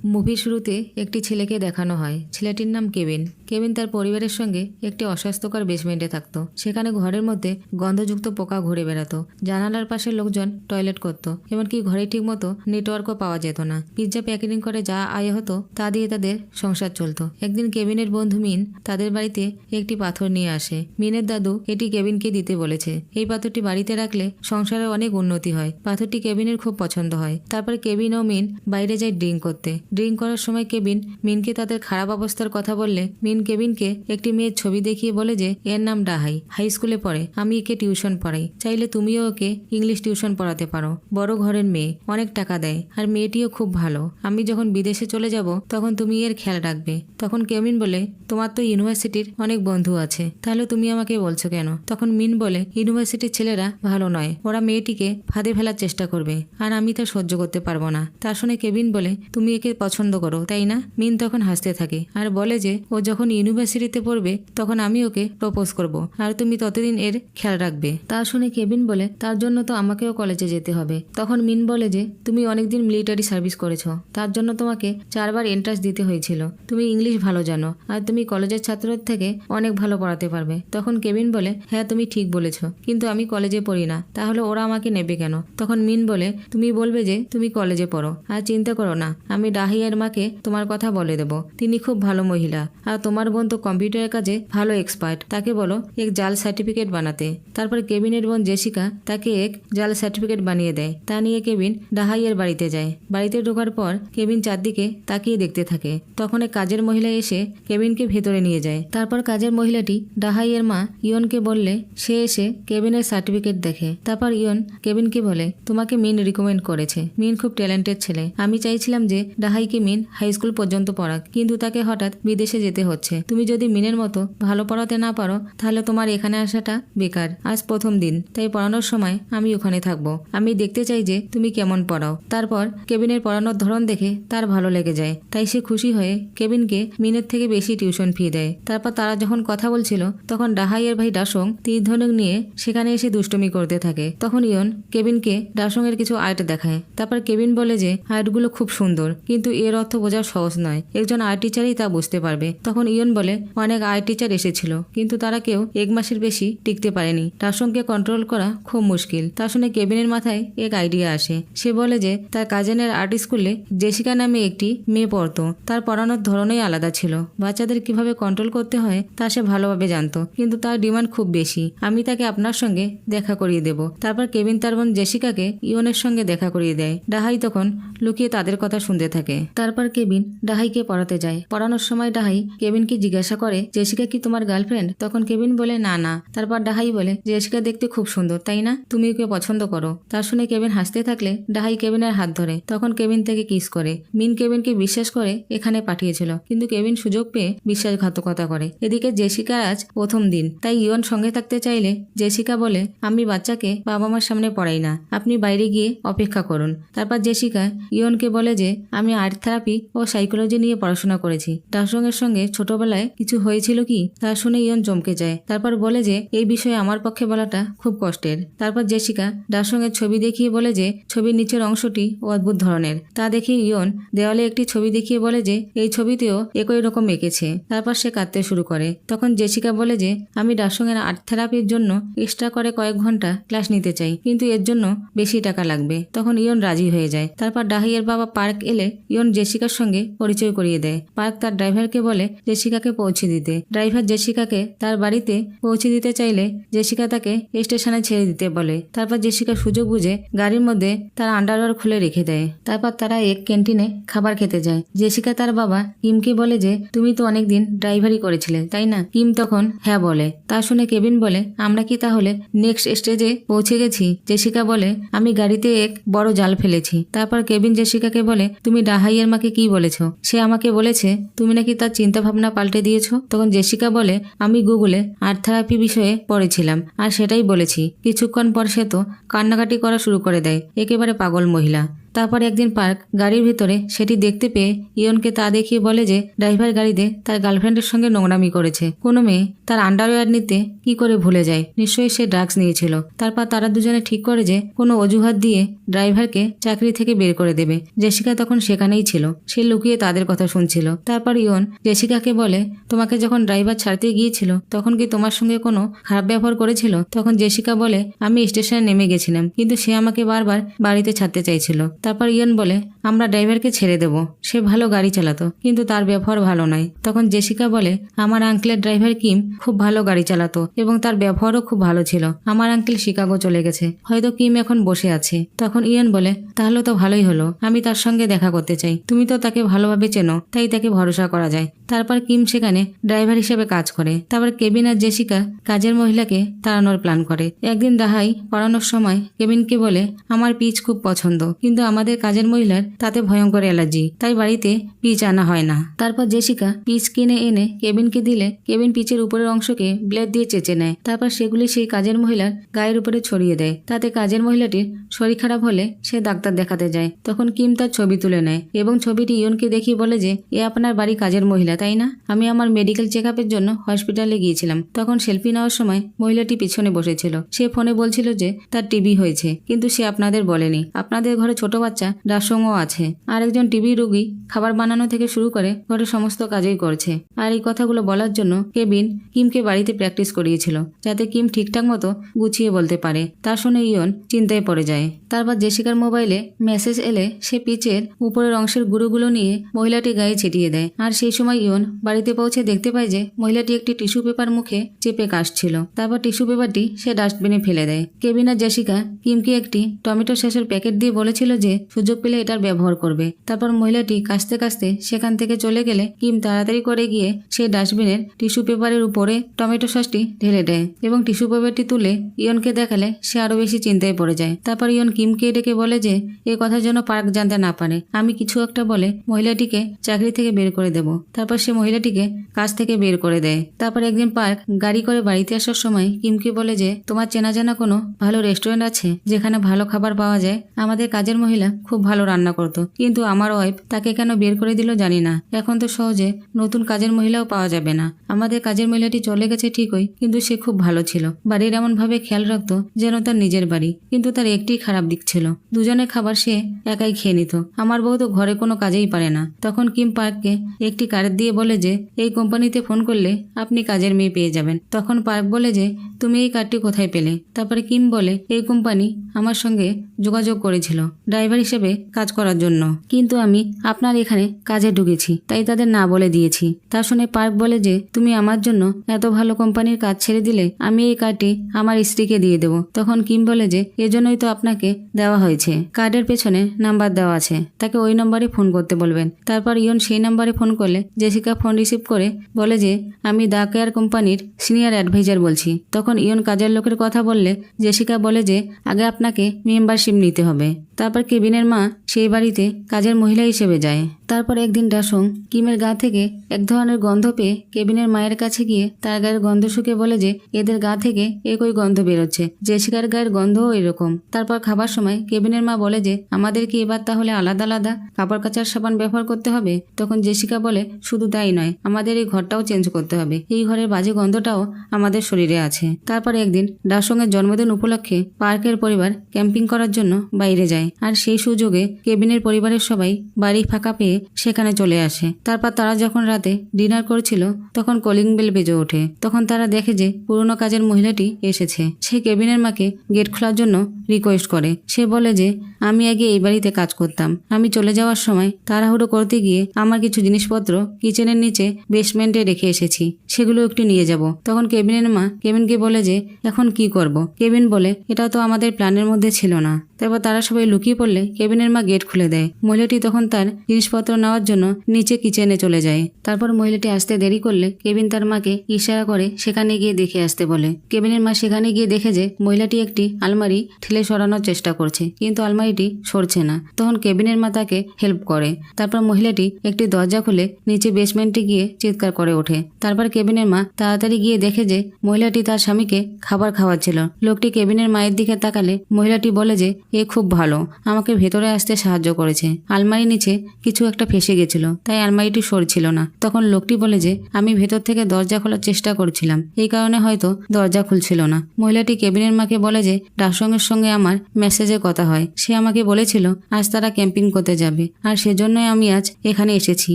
মুভির শুরুতে একটি ছেলেকে দেখানো হয়। ছেলেটির নাম কেভিন। কেভিন তার পরিবারের সঙ্গে একটি অস্বাস্থ্যকর বেসমেন্টে থাকতো। সেখানে ঘরের মধ্যে গন্ধযুক্ত পোকা ঘুরে বেড়াতো। জানালার পাশে লোকজন টয়লেট করতো। এমনকি ঘরে ঠিকমতো নেটওয়ার্কও পাওয়া যেত না। পিৎজা প্যাকেটিং করে যা আয় হতো তা দিয়ে তাদের সংসার চলতো। একদিন কেভিনের বন্ধু মিন তাদের বাড়িতে একটি পাথর নিয়ে আসে। মিনের দাদু এটি কেভিনকে দিতে বলেছে। এই পাথরটি বাড়িতে রাখলে সংসারে অনেক উন্নতি হয়। পাথরটি কেভিনের খুব পছন্দ হয়। তারপর কেভিন ও মিন বাইরে যায় ড্রিঙ্ক করতে। ড্রিঙ্ক করার সময় কেভিন মিনকে তাদের খারাপ অবস্থার কথা বললে মিন কেভিনকে একটি মেয়ের ছবি দেখিয়ে বলে যে এর নাম ডাহাই, হাই স্কুলে পড়ে, আমি একে টিউশন পড়াই, চাইলে তুমিও ওকে ইংলিশ টিউশন পড়াতে পারো। বড় ঘরের মেয়ে, অনেক টাকা দেয়, আর মেয়েটিও খুব ভালো। আমি যখন বিদেশে চলে যাব তখন তুমি এর খেয়াল রাখবে। তখন কেভিন বলে তোমার তো ইউনিভার্সিটির অনেক বন্ধু আছে, তাহলে তুমি আমাকে বলছো কেন? তখন মিন বলে ইউনিভার্সিটির ছেলেরা ভালো নয়, ওরা মেয়েটিকে ফাঁদে ফেলার চেষ্টা করবে, আর আমি তা সহ্য করতে পারবো না। তা শুনে কেভিন বলে তুমি একে পছন্দ করো তাই না? মিন তখন হাসতে থাকে আর বলে যে ও যখন ইউনিভার্সিটিতে পড়বে তখন আমি ওকে প্রপোজ করব, আর তুমি ততদিন এর খেয়াল রাখবে। তা শুনে কেভিন বলে তার জন্য তো আমাকেও কলেজে যেতে হবে। তখন মিন বলে যে তুমি অনেকদিন মিলিটারি সার্ভিস করেছো, তার জন্য তোমাকে 4 বার এন্ট্রান্স দিতে হয়েছিল। তুমি ইংলিশ ভালো জানো, আর তুমি কলেজের ছাত্রদের থেকে অনেক ভালো পড়াতে পারবে। তখন কেভিন বলে হ্যাঁ তুমি ঠিক বলেছো, কিন্তু আমি কলেজে পড়ি না, তাহলে ওরা আমাকে নেবে কেন? তখন মিন বলে তুমি বলবে যে তুমি কলেজে পড়ো, আর চিন্তা করো না, আমি ডাহিয়ার মাকে তোমার কথা বলে দেব, তিনি খুব ভালো মহিলা, আর তোমার বোন তো কম্পিউটারের কাজে ভালো এক্সপার্ট, তাকে বলো এক জাল সার্টিফিকেট বানাতে। তারপর কেভিনের বোন জেসিকা তাকে এক জাল সার্টিফিকেট বানিয়ে দেয়। তা নিয়ে কেভিন ডাহাইয়ের বাড়িতে যায়। বাড়িতে ঢোকার পর কেভিন চারদিকে তাকিয়ে দেখতে থাকে। তখন এক কাজের মহিলা এসে কেভিনকে ভেতরে নিয়ে যায়। তারপর কাজের মহিলাটি ডাহাইয়ের মা ইয়নকে বললে সে এসে কেভিনের সার্টিফিকেট দেখে। তারপর ইয়ন কেভিনকে বলে তোমাকে মিন রিকমেন্ড করেছে, মিন খুব ট্যালেন্টেড ছেলে, আমি চাইছিলাম যে ডাহাইকে মিন হাই স্কুল পর্যন্ত পড়াক, কিন্তু তাকে হঠাৎ বিদেশে যেতে হচ্ছে। তুমি যদি মিনের মতো ভালো পড়াতে না পারো তাহলে তোমার এখানে আসাটা বেকার। আজ প্রথম দিন, তাই পড়ানোর সময় আমি ওখানে থাকবো, আমি দেখতে চাই যে তুমি কেমন পড়াও। তারপর কেভিনের পড়ানোর ধরন দেখে তার ভালো লেগে যায়, তাই সে খুশি হয়ে কেভিনকে মিনের থেকে বেশি টিউশন ফি দেয়। তারপর তারা যখন কথা বলছিল তখন ডাহাইয়ের ভাই ডাসং তীর ধনুক নিয়ে সেখানে এসে দুষ্টুমি করতে থাকে। তখন ইয়ন কেভিনকে ডাসং এর কিছু আর্ট দেখায়। তারপর কেভিন বলে যে আর্টগুলো খুব সুন্দর, কিন্তু এর অর্থ বোঝা সহজ নয়, একজন আর্ট টিচারই তা বুঝতে পারবে। তখন ইয়ন বলে অনেক আর্ট টিচার এসেছিল, কিন্তু তারা কেউ 1 মাসের বেশি টিকতে পারেনি, ডাসংকে কন্ট্রোল করা খুব মুশকিল। তা শুনে কেভিনের মাথায় এক আইডিয়া আসে। সে বলে যে তার কাজিনের আর্ট স্কুলে জেসিকা নামে একটি মেয়ে পড়তো, তার পড়ানোর ধরনই আলাদা ছিল, বাচ্চাদের কিভাবে কন্ট্রোল করতে হয় তা সে ভালোভাবে জানতো, কিন্তু তার ডিমান্ড খুব বেশি, আমি তাকে আপনার সঙ্গে দেখা করিয়ে দেব। তারপর কেভিন তার বোন জেসিকাকে ইয়নের সঙ্গে দেখা করিয়ে দেয়। ডাহাই তখন লুকিয়ে তাদের কথা শুনতে থাকে। তারপর কেভিন ডাহাইকে পড়াতে যায়। পড়ানোর সময় ডাহাই কেভিনকে জিজ্ঞাসা করে জেসিকা কি তোমার গার্লফ্রেন্ড? তখন কেভিন বলে না না। তারপর ডাহাই বলে জেসিকা দেখতে খুব সুন্দর তাই না, তুমি ওকে পছন্দ করো। তার শুনে কেভিন হাসতে থাকলে ডাহাই কেভিনের হাত ধরে, তখন কেভিন তাকে কিস করে। মিন কেভিনকে বিশ্বাস করে এখানে পাঠিয়েছিল, কিন্তু কেভিন সুযোগ পেয়ে বিশ্বাসঘাতকতা করে। এদিকে জেসিকার আজ প্রথম দিন, তাই ইয়ন সঙ্গে থাকতে চাইলে জেসিকা বলে আমি বাচ্চাকে বাবা মার সামনে পড়াই না, আপনি বাইরে গিয়ে অপেক্ষা করুন। তারপর জেসিকা ইয়নকে বলে যে আমি আর্ট থেরাপি ও সাইকোলজি নিয়ে পড়াশোনা করেছি, ডাসং এর সঙ্গে ছোটবেলায় কিছু হয়েছিল কি? তা শুনে ইয়ন চমকে যায়। তারপর বলে যে এই বিষয়ে আমার পক্ষে বলাটা খুব কষ্টের। তারপর জেসিকা ডাসং এর ছবি দেখিয়ে বলে যে ছবির নিচের অংশটি অদ্ভুত ধরনের। তা দেখে ইয়ন দেওয়ালে একটি ছবি দেখিয়ে বলে যে এই ছবিতেও একই রকম এঁকেছে। তারপর সে কাঁদতে শুরু করে। তখন জেসিকা বলে যে আমি ডাসং এর আর্ট থেরাপির জন্য এক্সট্রা করে কয়েক ঘন্টা ক্লাস নিতে চাই, কিন্তু এর জন্য বেশি টাকা লাগবে। তখন ইয়ন রাজি হয়ে যায়। তারপর ডাহিয়ের বাবা পার্ক এলে ইয়ন জেসিকার সঙ্গে পরিচয় করিয়ে দেয়। পার্ক তার ড্রাইভারকে বলে জেসিকাকে পৌঁছে দিতে। ড্রাইভার জেসিকাকে তার বাড়িতে পৌঁছে দিতে চাইলে জেসিকা তাকে স্টেশনে ছেড়ে দিতে বলে। তারপর জেসিকা সুযোগ বুঝে গাড়ির মধ্যে তার আন্ডারওয়্যার খুলে রেখে দেয়। তারপর তারা এক ক্যান্টিনে খাবার খেতে যায়। জেসিকা তার বাবা কিমকে বলে যে তুমি তো অনেকদিন ড্রাইভারি করেছিলে তাই না? কিম তখন হ্যাঁ বলে। তা শুনে কেভিন বলে আমরা কি তাহলে নেক্সট স্টেজে পৌঁছে গেছি? জেসিকা বলে আমি গাড়িতে এক বড় জাল ফেলেছি। তারপর কেভিন জেসিকাকে বলে তুমি ডাহাইয়ের মাকে কি বলেছ? সে আমাকে বলেছে তুমি নাকি তার চিন্তা ভাবনা পাল্টে দিয়েছ। তখন জেসিকা বলে আমি গুগলে আর্ট থেরাপি বিষয়ে পড়েছিলাম আর সেটাই বলেছি। কিছুক্ষণ পর সে তো কান্নাকাটি করা শুরু করে দেয়, একেবারে পাগল মহিলা। তারপর একদিন পার্ক গাড়ির ভিতরে সেটি দেখতে পেয়ে ইয়নকে তা দেখিয়ে বলে যে ড্রাইভার গাড়িতে তার গার্লফ্রেন্ডের সঙ্গে নোংরামি করেছে। কোনো মেয়ে তার আন্ডারওয়্যার নিতে কি করে ভুলে যায়, নিশ্চয়ই সে ড্রাগস নিয়েছিল। তারপর তারা দুজনে ঠিক করে যে কোনো অজুহাত দিয়ে ড্রাইভারকে চাকরি থেকে বের করে দেবে। জেসিকা তখন সেখানেই ছিল, সে লুকিয়ে তাদের কথা শুনছিল। তারপর ইয়ন জেসিকাকে বলে, তোমাকে যখন ড্রাইভার ছাড়তে গিয়েছিল তখন কি তোমার সঙ্গে কোনো খারাপ ব্যবহার করেছিল? তখন জেসিকা বলে, আমি স্টেশনে নেমে গেছিলাম, কিন্তু সে আমাকে বারবার বাড়িতে ছাড়তে চাইছিল। তারপর ইয়ন বলে, আমরা ড্রাইভারকে ছেড়ে দেব, সে ভালো গাড়ি চালাতো, কিন্তু তার ব্যবহার ভালো নয়। তখন জেসিকা বলে, আমার আঙ্কেলের ড্রাইভার কিম খুব ভালো গাড়ি চালাতো এবং তার ব্যবহারও খুব ভালো ছিল। আমার আঙ্কেল শিকাগো চলে গেছে, হয়তো কিম এখন বসে আছে। তখন ইয়ন বলে, তাহলে তো ভালোই হলো, আমি তার সঙ্গে দেখা করতে চাই, তুমি তো তাকে ভালোভাবে চেনো, তাই তাকে ভরসা করা যায়। তারপর কিম সেখানে ড্রাইভার হিসেবে কাজ করে। তারপর কেবিন আর জেসিকা কাজের মহিলাকে তাড়ানোর প্ল্যান করে। একদিন দাহাই পড়ানোর সময় কেবিনকে বলে, আমার পিচ খুব পছন্দ, কিন্তু আমাদের কাজের মহিলার তাতে ভয়ঙ্কর অ্যালার্জি, তাই বাড়িতে পিচ আনা হয় না। তারপর জেসিকা পিচ কিনে এনে কেবিনকে দিলে কেবিন পিচের উপরের অংশকে ব্লেড দিয়ে চেঁচে নেয়। তারপর সেগুলি সেই কাজের মহিলার গায়ের উপরে ছড়িয়ে দেয়। তাতে কাজের মহিলাটির শরীর খারাপ হলে সে ডাক্তার দেখাতে যায়। তখন কিম তার ছবি তুলে নেয় এবং ছবিটি ইয়নকে দেখিয়ে বলে যে এ আপনার বাড়ি কাজের মহিলা, তাই না? আমি আমার মেডিকেল চেক আপের জন্য হসপিটালে গিয়েছিলাম। তখন সেলফি নেওয়ার সময় মহিলাটি পিছনে বসেছিল। সে ফোনে বলছিল যে তার টিবি হয়েছে, কিন্তু সে আপনাদের বলেনি। আপনাদের ঘরে ছোট বাচ্চা ডাসংও আছে। আর একজন টিবি রোগী খাবার বানানো থেকে শুরু করে ঘরের সমস্ত কাজই করছে। আর এই কথাগুলো বলার জন্য কেবিন কিমকে বাড়িতে প্র্যাকটিস করিয়েছিল, যাতে কিম ঠিকঠাক মতো গুছিয়ে বলতে পারে। তা শুনে ইয়ন চিন্তায় পড়ে যায়। তারপর জেসিকার মোবাইলে মেসেজ এলে সে পিচের উপরের অংশের গুঁড়োগুলো নিয়ে মহিলাটি গায়ে ছিটিয়ে দেয়। আর সেই সময় ইয়ন বাড়িতে পৌঁছে দেখতে পায় যে মহিলাটি একটি টিস্যু পেপার মুখে চেপে কাশছিল। তারপর টিস্যু পেপারটি সে ডাস্টবিনে ফেলে দেয়। কেবিন আর জেসিকা কিমকে একটি টমেটো সসের প্যাকেট দিয়ে বলেছিল যে সুযোগ পেলে এটার ব্যবহার করবে। তারপর মহিলাটি কাশতে কাশতে সেখান থেকে চলে গেলে কিম তাড়াতাড়ি করে গিয়ে সেই ডাস্টবিনের টিস্যু পেপারের উপরে টমেটো সসটি ঢেলে দেয় এবং টিস্যু পেপারটি তুলে ইয়নকে দেখালে সে আরো বেশি চিন্তায় পড়ে যায়। তারপর ইয়ন কিমকে ডেকে বলে যে এই কথা যেন পার্ক জানতে না পারে, আমি কিছু একটা বলে মহিলাটিকে চাকরি থেকে বের করে দেব। তারপর সে মহিলাটিকে কাজ থেকে বের করে দেয়। তারপর একদিন পার্ক গাড়ি করে বাড়িতে আসার সময় কিমকে বলে যে তোমার চেনা জানা কোনো ভালো রেস্টুরেন্ট আছে যেখানে ভালো খাবার পাওয়া যায়? আমাদের কাজের মহিলা খুব ভালো রান্না করতো, কিন্তু আমার ওয়াইফ তাকে কেন বের করে দিল জানি না। এখন তো সহজে নতুন কাজের মহিলাও পাওয়া যাবে না। আমাদের কাজের মহিলাটি চলে গেছে ঠিকই, কিন্তু সে খুব ভালো ছিল। বাড়ির এমন ভাবে খেয়াল রাখতো যেন তার নিজের বাড়ি, কিন্তু তার একটি খারাপ দিক ছিল, দুজনের খাবার সে একাই খেয়ে নিত। আমার বউ তো ঘরে কোনো কাজেই পারে না। তখন কিম পার্ককে একটি কার্ড দিয়ে বলে যে এই কোম্পানিতে ফোন করলে আপনি কাজের মেয়ে পেয়ে যাবেন। তখন পার্ক বলে যে তুমি এই কার্ডটি কোথায় পেলে? তারপরে কিম বলে এই কোম্পানি আমার সঙ্গে যোগাযোগ করেছিল ড্রাইভার হিসেবে কাজ করার জন্য, কিন্তু আমি আপনার এখানে কাজে ঢুকেছি, তাই তাদের না বলে দিয়েছি। তা শুনে পার্ক বলে যে তুমি আমার জন্য এত ভালো কোম্পানির কাজ ছেড়ে দিলে, আমি এই কার্ডটি আমার স্ত্রীকে দিয়ে দেবো। তখন কিম বলে যে এজন্যই তো আপনাকে দেওয়া হয়েছে, কার্ডের পেছনে নাম্বার দেওয়া আছে, তাকে ওই নম্বরে ফোন করতে বলবেন। তারপর ইয়ন সেই নাম্বারে ফোন করলে জেসিকা ফোন রিসিভ করে বলে যে আমি দা কেয়ার কোম্পানির সিনিয়র অ্যাডভাইজার বলছি। তখন ইয়ন কাজের লোকের কথা বললে জেসিকা বলে যে আগে আপনাকে মেম্বারশিপ নিতে হবে। তারপর কেবিনের মা সেই বাড়িতে কাজের মহিলা হিসেবে যায়। তারপর একদিন ডাসং কিমের গা থেকে এক ধরনের গন্ধ পেয়ে কেবিনের মায়ের কাছে গিয়ে তার গায়ের গন্ধ শুকে বলে যে এদের গা থেকে একই গন্ধ বেরোচ্ছে, জেসিকার গায়ের গন্ধও এরকম। তারপর খাবার সময় কেবিনের মা বলে যে আমাদের কি এবার তাহলে আলাদা আলাদা কাপড় কাচার সাবান ব্যবহার করতে হবে? তখন জেসিকা বলে শুধু তাই নয়, আমাদের এই ঘরটাও চেঞ্জ করতে হবে, এই ঘরের বাজে গন্ধটাও আমাদের শরীরে আছে। তারপর একদিন ডাসংয়ের জন্মদিন উপলক্ষে পার্কের পরিবার ক্যাম্পিং করার জন্য বাইরে যায়। আর সেই সুযোগে কেবিনের পরিবারের সবাই বাড়ি ফাঁকা পেয়ে সেখানে চলে আসে। তারপর তারা যখন রাতে ডিনার করছিল তখন কলিং বেল বেজে ওঠে। তখন তারা দেখে যে পুরনো কাজের মহিলাটি এসেছে। সে কেবিনের মাকে গেট খোলার জন্য রিকোয়েস্ট করে। সে বলে যে আমি আগে এই বাড়িতে কাজ করতাম, আমি চলে যাওয়ার সময় তাড়াহুড়ো করতে গিয়ে আমার কিছু জিনিসপত্র কিচেনের নিচে বেসমেন্টে রেখে এসেছি, সেগুলো একটু নিয়ে যাব। তখন কেবিনের মা কেবিনকে বলে যে এখন কি করব? কেবিন বলে এটা তো আমাদের প্ল্যানের মধ্যে ছিল না। তারপর তারা সবাই লুকিয়ে পড়লে কেবিনের মা গেট খুলে দেয়। মহিলাটি তখন তার জিনিসপত্র নেওয়ার জন্য নিচে কিচেনে চলে যায়। তারপর মহিলাটি আসতে দেরি করলে কেবিন তার মাকে ইশারা করে সেখানে গিয়ে দেখে আসতে বলে। কেবিনের মা সেখানে গিয়ে দেখে যে মহিলাটি একটি আলমারি ঠেলে সরানোর চেষ্টা করছে, কিন্তু আলমারিটি সরছে না। তখন কেবিনের মা তাকে হেল্প করে। তারপর মহিলাটি একটি দরজা খুলে নিচে বেসমেন্টে গিয়ে চিৎকার করে ওঠে। তারপর কেবিনের মা তাড়াতাড়ি গিয়ে দেখে যে মহিলাটি তার স্বামীকে খাবার খাওয়াচ্ছিল। লোকটি কেবিনের মায়ের দিকে তাকালে মহিলাটি বলে যে এ খুব ভালো, আমাকে ভেতরে আসতে সাহায্য করেছে। আলমারি নিচে কিছু একটা ফেসে গেছিল, তাই আলমারিটি সরছিল না। তখন লোকটি বলে যে আমি ভেতর থেকে দরজা খোলার চেষ্টা করছিলাম, এই কারণে হয়তো দরজা খুলছিল না। মহিলাটি কেবিনের মাকে বলে যে ডাসংয়ের সঙ্গে আমার মেসেজে কথা হয়, সে আমাকে বলেছিল আজ তারা ক্যাম্পিং করতে যাবে, আর সেজন্যই আমি আজ এখানে এসেছি।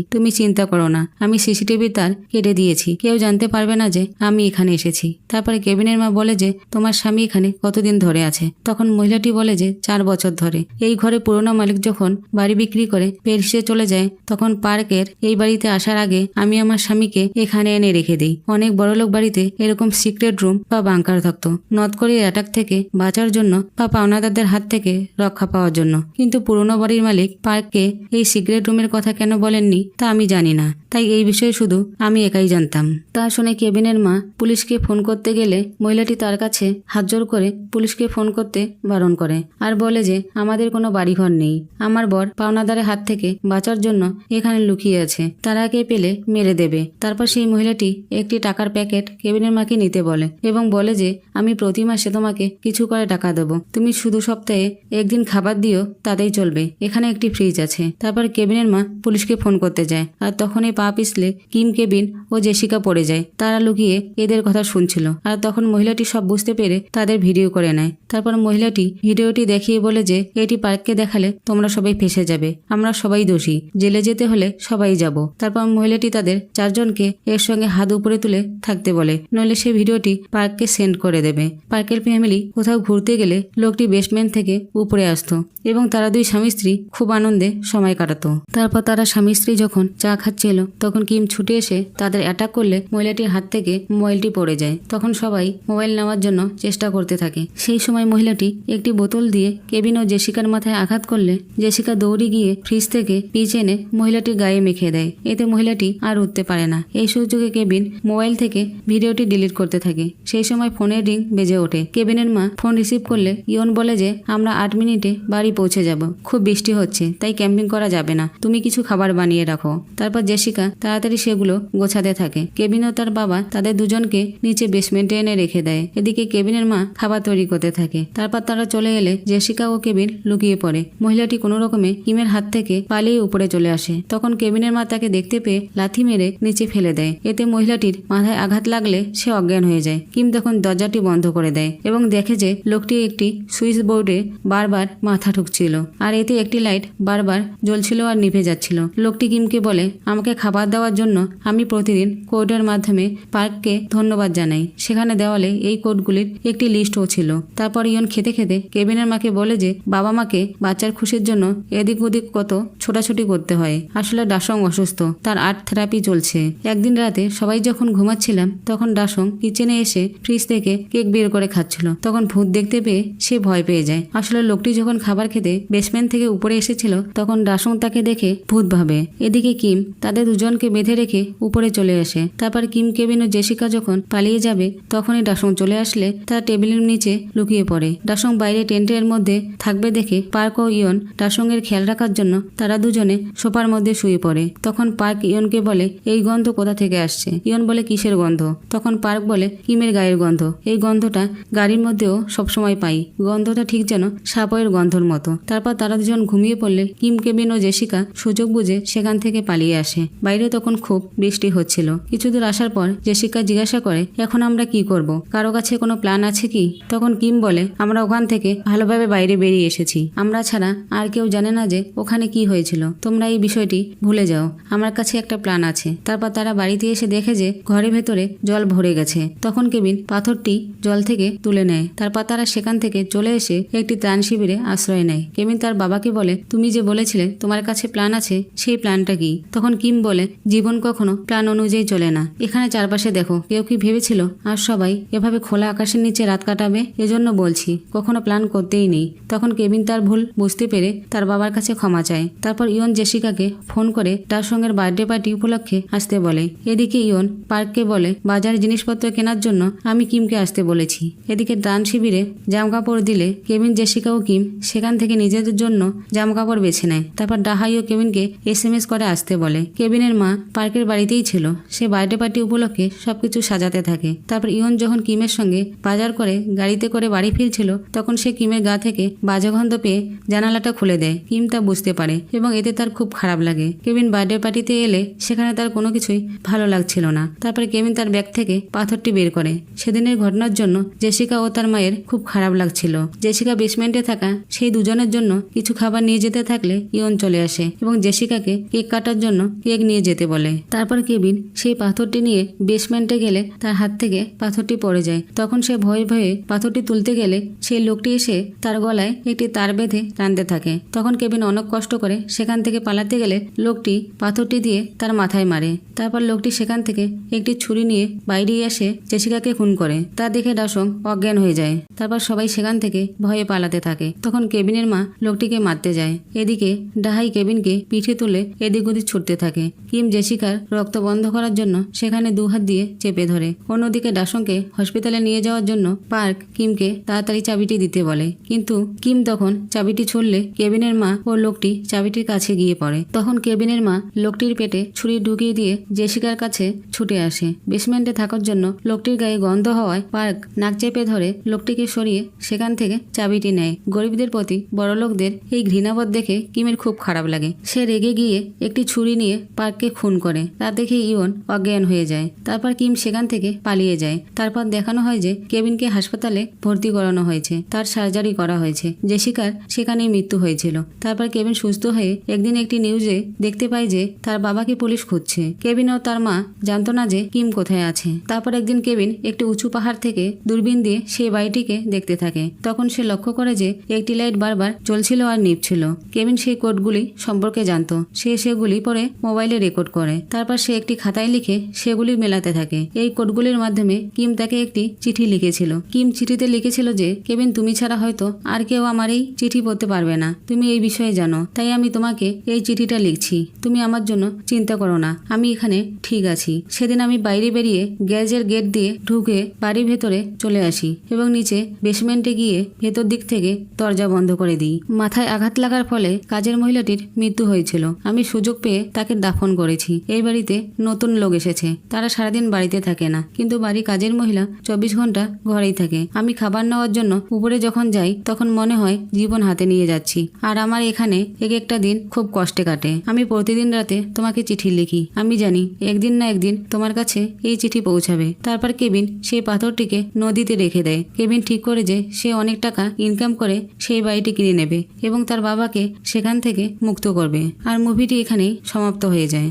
তুমি চিন্তা করো না, আমি সিসিটিভি তার কেটে দিয়েছি, কেউ জানতে পারবে না যে আমি এখানে এসেছি। তারপরে কেবিনের মা বলে যে তোমার স্বামী এখানে কতদিন ধরে আছে? তখন মহিলাটি বলে যে 4 বছর ধরে। এই ঘরে পুরনো মালিক যখন বাড়ি বিক্রি করে পেরিসে চলে যায়, তখন পার্কের এই বাড়িতে আসার আগে আমি আমার স্বামীকে এখানে এনে রেখে দিই। অনেক বড়লোক বাড়িতে এরকম সিক্রেট রুম বা বাংকার থাকতো, নর্থ কোরিয়ার অ্যাটাক থেকে বাঁচার জন্য বা পাওনাদারদের হাত থেকে রক্ষা পাওয়ার জন্য। কিন্তু পুরনো বাড়ির মালিক পার্ককে এই সিক্রেট রুমের কথা কেন বলেননি তা আমি জানি না, তাই এই বিষয়ে শুধু আমি একাই জানতাম। তা শুনে কেবিনের মা পুলিশকে ফোন করতে গেলে মহিলাটি তার কাছে হাত জোর করে পুলিশকে ফোন করতে বারণ করে, আর বলে যে আমাদের কোনো বাড়িঘর নেই, আমার বর পাওনাদারের হাত থেকে বাঁচার জন্য এখানে লুকিয়ে আছে, তারাকে পেলে মেরে দেবে। তারপর সেই মহিলাটি একটি টাকার প্যাকেট কেবিনের মাকে নিতে বলে এবং বলে যে আমি প্রতি মাসে তোমাকে কিছু করে টাকা দেবো, তুমি শুধু সপ্তাহে একদিন খাবার দিও, তাতেই চলবে, এখানে একটি ফ্রিজ আছে। তারপর কেবিনের মা পুলিশকে ফোন করতে যায়, আর তখনই পা পিছলে কিম, কেবিন ও জেসিকা পড়ে যায়। তারা লুকিয়ে এদের কথা শুনছিল, আর তখন মহিলাটি সব বুঝতে পেরে তাদের ভিডিও করে নেয়। তারপর মহিলাটি ভিডিওটি দেখিয়ে বলে যে এটি পার্ককে দেখালে তোমরা সবাই ফেঁসে যাবে, আমরা সবাই দোষী, জেলে যেতে হলে সবাই যাব। তারপর মহিলাটি তাদের 4 জনকে এর সঙ্গে হাত উপরে তুলে থাকতে বলে, নইলে সে ভিডিওটি পার্ককে সেন্ড করে দেবে। পার্কের ফ্যামিলি কোথাও ঘুরতে গেলে লোকটি বেসমেন্ট থেকে উপরে আসতো এবং তারা 2 স্বামী স্ত্রী খুব আনন্দে সময় কাটাতো। তারপর তারা স্বামী স্ত্রী যখন চা খাচ্ছিল, তখন কিম ছুটে এসে তাদের অ্যাটাক করলে মহিলাটির হাত থেকে মোবাইলটি পড়ে যায়। তখন সবাই মোবাইল নেওয়ার জন্য চেষ্টা করতে থাকে। সেই সময় মহিলাটি একটি বোতল দিয়ে কেবিন ও জেসিকার মাথায় আঘাত করলে জেসিকা দৌড়ে গিয়ে ফ্রিজ থেকে পিচ এনে মহিলাটির গায়ে মেখে দেয়, এতে মহিলাটি আর উঠতে পারে না। এই সুযোগে কেবিন মোবাইল থেকে ভিডিওটি ডিলিট করতে থাকে। সেই সময় ফোনের রিং বেজে ওঠে। কেবিনের মা ফোন রিসিভ করলে ইয়ন বলে যে আমরা 8 মিনিটে বাড়ি পৌঁছে যাব, খুব বৃষ্টি হচ্ছে, তাই ক্যাম্পিং করা যাবে না, তুমি কিছু খাবার বানিয়ে রাখো। তারপর জেসিকা তাড়াতাড়ি সেগুলো গোছাতে থাকে। কেবিন ও তার বাবা তাদের 2 জনকে নিচে বেসমেন্টে এনে রেখে দেয়। এদিকে কেবিনের মা খাবার তৈরি করতে থাকে। তারপর তারা চলে এলে জেসিকা ও কেবিন লুকিয়ে পড়ে। মহিলাটি কোনো রকমে কিমের হাত থেকে পালিয়ে উপরে চলে আসে। তখন কেবিনের মা তাকে দেখতে পেয়ে লাথি মেরে নিচে ফেলে দেয়, এতে মহিলাটির মাথায় আঘাত লাগলে সে অজ্ঞান হয়ে যায়। কিম তখন দরজাটি বন্ধ করে দেয় এবং দেখে যে লোকটি একটি সুইচ বোর্ডে বারবার মাথা ঠুকছিল, আর এতে একটি লাইট বারবার জ্বলছিল আর নিভে যাচ্ছিল। লোকটি কিমকে বলে আমাকে খাবার দেওয়ার জন্য আমি প্রতিদিন কোডের মাধ্যমে পার্ককে ধন্যবাদ জানাই। সেখানে দেওয়ালে এই কোডগুলির একটি লিস্টও ছিল। তারপর ইয়ন খেতে খেতে কেবিনের মাকে বলে যে বাবা মাকে বাচ্চার খুশির জন্য এদিক ওদিক কত ছোটাছুটি করতে হয়। আসলে ডাসং অসুস্থ, তার আর্ট থেরাপি চলছে। একদিন রাতে সবাই যখন ঘুমাচ্ছিলাম, তখন ডাসং কিচেনে এসে ফ্রিজ থেকে কেক বের করে খাচ্ছিল। তখন ভূত দেখতে পেয়ে সে ভয় পেয়ে যায়। আসলে লোকটি যখন খাবার খেতে বেসমেন্ট থেকে উপরে এসেছিল, তখন ডাসং তাকে দেখে ভূত ভাবে। এদিকে কিম তাদের 2 জনকে বেঁধে রেখে উপরে চলে আসে। তারপর কিম, কেবিন ও জেসিকা যখন পালিয়ে যাবে, তখনই ডাসং চলে আসলে তারা টেবিলের নিচে লুকিয়ে পড়ে। ডাসং বাইরে টেন্টের মধ্যে থাকবে দেখে পার্ক ও ইয়ন ডাসং এর খেয়াল রাখার জন্য তারা 2 জনে সোফার মধ্যে শুয়ে পড়ে। তখন পার্ক ইয়নকে বলে এই গন্ধ কোথা থেকে আসছে? ইয়ন বলে কিসের গন্ধ? তখন পার্ক বলে কিমের গায়ের গন্ধ, এই গন্ধটা গাড়ির মধ্যেও সবসময় পাই, গন্ধটা ঠিক যেন সাপয়ের গন্ধর মতো। তারপর তারা 2 জন ঘুমিয়ে পড়লে কিম, কেবিন ও জেসিকা সুযোগ বুঝে সেখান থেকে পালিয়ে আসে। বাইরে তখন খুব বৃষ্টি হচ্ছিল। কিছু দূর আসার পর জেসিকা জিজ্ঞাসা করে এখন আমরা কি করব, কারো কাছে কোনো প্ল্যান আছে কি? তখন কিম বলে আমরা ওখান থেকে ভালোভাবে বাইরে বেরিয়ে এসেছি, আমরা ছাড়া আর কেউ জানে না যে ওখানে কি হয়েছিল, তোমরা এই বিষয়টি ভুলে যাও, আমার কাছে একটা প্ল্যান আছে। তারপর তারা বাড়িতে এসে দেখে যে ঘরের ভেতরে জল ভরে গেছে। তখন কেবিন পাথরটি জল থেকে তুলে নেয়। তারপর তারা সেখান থেকে চলে এসে একটি ত্রাণ শিবিরে আশ্রয় নেয়। কেবিন তার বাবাকে বলে তুমি যে বলেছিলে তোমার কাছে প্ল্যান আছে, সেই প্ল্যানটা কি? তখন কিম বলে জীবন কখনো প্ল্যান অনুযায়ী চলে না, এখানে চারপাশে দেখো, কেউ কি ভেবেছিল আর সবাই এভাবে খোলা আকাশের নিচে রাত কাটাবে? এজন্য বলছি কখনো প্ল্যান করতেই নেই। তখন কেবিন তার ভুল বুঝতে পেরে তার বাবার কাছে ক্ষমা চায়। তারপর ইয়ন জেসিকাকে ফোন করে তার সঙ্গে বার্থডে পার্টি উপলক্ষে আসতে বলে। এদিকে ইয়ন পার্ককে বলে বাজারে জিনিসপত্র কেনার জন্য আমি কিমকে আসতে বলেছি। এদিকে ত্রাণ শিবিরে জামাকাপড় দিলে কেবিন, জেসিকা ও কিম সেখান থেকে নিজেদের জন্য জামাকাপড় বেছে নেয়। তারপর ডাহাই ও কেবিনকে SMS করে আসতে বলে। কেবিনের মা পার্কের বাড়িতেই ছিল, সে বার্থডে পার্টি উপলক্ষে সবকিছু সাজাতে থাকে। তারপর ইয়ন যখন কিমের সঙ্গে বাজার করে গাড়িতে করে বাড়ি ফিরছিল, তখন সে কিমের গা থেকে থেকে বাজে গন্ধ পেয়ে জানালাটা খুলে দেয়। কিম তা বুঝতে পারে এবং এতে তার খুব খারাপ লাগে। কেভিন বার্থডে পার্টিতে এলে সেখানে তার কোনো কিছুই ভালো লাগছিল না। তারপরে কেভিন তার ব্যাগ থেকে পাথরটি বের করে। সেদিনের ঘটনার জন্য জেসিকা ও তার মায়ের খুব খারাপ লাগছিল। জেসিকা বেসমেন্টে থাকা সেই দুজনের জন্য কিছু খাবার নিয়ে যেতে থাকলে ইয়ন চলে আসে এবং জেসিকাকে কেক কাটার জন্য কেক নিয়ে যেতে বলে। তারপর কেভিন সেই পাথরটি নিয়ে বেসমেন্টে গেলে তার হাত থেকে পাথরটি পড়ে যায়। তখন সে ভয়ে ভয়ে পাথরটি তুলতে গেলে সেই লোকটি এসে তার গলায় একটি তার বেঁধে টানতে থাকে। তখন কেভিন অনেক কষ্ট করে সেখান থেকে পালাতে গেলে লোকটি পাথরটি দিয়ে তার মাথায় মারে। তারপর লোকটি সেখান থেকে একটি ছুরি নিয়ে বাইরে এসে জেসিকাকে খুন করে। তা দেখে ডাসং অজ্ঞান হয়ে যায়। তারপর সবাই সেখান থেকে ভয়ে পালাতে থাকে। তখন কেভিনের মা লোকটিকে মারতে যায়। এদিকে ডাহাই কেভিনকে পিঠে তুলে এদিক ওদিক ছুটতে থাকে। কিম জেসিকার রক্ত বন্ধ করার জন্য সেখানে দুহাত দিয়ে চেপে ধরে। অন্যদিকে ডাসংকে হসপিটালে নিয়ে যাওয়ার জন্য পার্ক কিমকে তাড়াতাড়ি চাবিটি দিতে বলে, কিন্তু কিম তখন চাবিটি ছুড়লে কেভিনের মা ও লোকটি চাবিটির কাছে গিয়ে পড়ে। তখন কেভিনের মা লোকটির পেটে ছুরি ঢুকিয়ে দিয়ে জেসিকার কাছে ছুটে আসে। বেসমেন্টে থাকার জন্য লোকটির গায়ে গন্ধ হওয়ায় পার্ক নাক চেপে ধরে লোকটিকে সরিয়ে সেখান থেকে চাবিটি নেয়। গরিবদের প্রতি বড়লোকদের এই ঘৃণাবোধ দেখে কিমের খুব খারাপ লাগে। সে রেগে গিয়ে একটি ছুরি নিয়ে পার্ককে খুন করে। তা দেখে ইয়ন অজ্ঞান হয়ে যায়। তারপর কিম সেখান থেকে পালিয়ে যায়। তারপর দেখানো হয় যে কেভিনকে হাসপাতালে ভর্তি করানো হয়েছে, তার সার্জারি করা হয়েছে। জেসিকার সেখানেই মৃত্যু হয়েছিল। তারপর কেভিন সুস্থ হয়ে একদিন একটি নিউজে দেখতে পায় যে তার বাবাকে পুলিশ খুঁজছে। কেভিন ও তার মা জানতো না যে কিম কোথায় আছে। তারপর একদিন কেভিন একটি উঁচু পাহাড় থেকে দূরবীন দিয়ে সেই বাড়িটিকে দেখতে থাকে। তখন সে লক্ষ্য করে যে একটি লাইট বারবার জ্বলছিল আর নিভছিল। কেভিন সেই কোডগুলি সম্পর্কে জানতো। সে সেগুলি পরে মোবাইলে রেকর্ড করে। তারপর সে একটি খাতায় লিখে সেগুলি মেলাতে থাকে। এই কোডগুলির মাধ্যমে কিম তাকে একটি চিঠি লিখেছিল। কিম চিঠিতে লিখেছিল যে কেভিন, তুমি ছাড়া হয়তো আর কেউ আমার এই চিঠি পড়তে পারবে না। তুমি এই বিষয়ে জানো, তাই আমি তোমাকে এই চিঠিটা লিখছি। তুমি আমার জন্য চিন্তা করো না, আমি এখানে ঠিক আছি। সেদিন আমি বাইরে বেরিয়ে গ্যারেজের গেট দিয়ে ঢুকে বাড়ির ভেতরে চলে আসি এবং নিচে বেসমেন্টে গিয়ে ভেতর দিক থেকে দরজা বন্ধ করে দিই। মাথায় আঘাত লাগার ফলে কাজের মহিলাটির মৃত্যু হয়েছিল। আমি সুযোগ পেয়ে তাকে দাফন করেছি। এই বাড়িতে নতুন লোক এসেছে, তারা সারাদিন বাড়িতে থাকে না, কিন্তু বাড়ি কাজের মহিলা 24 ঘন্টা ঘরেই থাকে। আমি খাবার নেওয়ার জন্য উপরে যখন যাই তখন মনে হয় জীবন হাতে নিয়ে যাচ্ছি। আর আমার এখানে এক একটা দিন খুব কষ্টে কাটে। আমি প্রতিদিন রাতে তোমাকে চিঠি লিখি। আমি জানি একদিন না একদিন তোমার কাছে এই চিঠি পৌঁছাবে। তারপর কেভিন সেই পাথরটিকে নদীতে রেখে দেয়। কেভিন ঠিক করে যে সে অনেক টাকা ইনকাম করে সেই বাড়িটি কিনে নেবে এবং তার বাবাকে সেখান থেকে মুক্ত করবে। আর মুভিটি এখানেই সমাপ্ত হয়ে যায়।